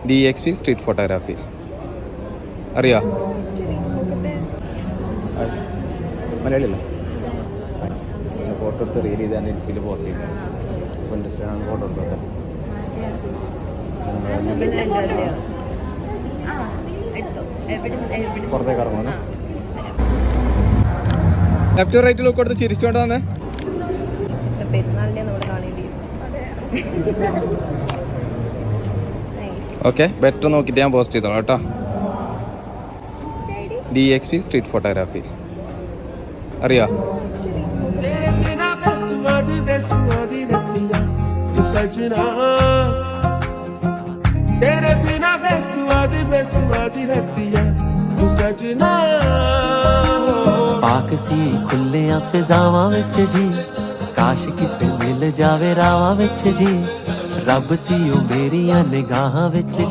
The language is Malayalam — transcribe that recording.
DXP സ്ട്രീറ്റ് ഫോട്ടോഗ്രാഫി അറിയോ? മലയാളിയല്ല. ഫോട്ടോ എടുത്ത് റീൽ ചെയ്താണ് ഇൻസ്റ്റയിൽ പോസ്റ്റ് ചെയ്യും. അപ്പോൾ ഇൻസ്റ്റഗ്രാമിൽ ഫോട്ടോ എടുത്തോട്ടെ. പുറത്തേക്ക് ഇറങ്ങുന്നു. ലെഫ്റ്റ് റൈറ്റ് ലുക്ക് കൊടുത്ത് ചിരിച്ചോണ്ട് വന്നേ. ഓക്കെ, ബെറ്റർ നോക്കിയിട്ട് ഞാൻ പോസ്റ്റ് ചെയ്തോളാം കേട്ടോ. DXP സ്ട്രീറ്റ് ഫോട്ടോഗ്രാഫി അറിയോ? ਪਾਕਸੀ ਖੁੱਲਿਆਂ ਫਿਜ਼ਾਵਾਂ ਵਿੱਚ ਜੀ, ਕਾਸ਼ ਕਿਤੇ ਮਿਲ ਜਾਵੇ ਰਾਵਾਂ ਵਿੱਚ ਜੀ, ਰੱਬ ਸੀ ਉਹ ਮੇਰੀਆਂ ਨਿਗਾਹਾਂ ਵਿੱਚ।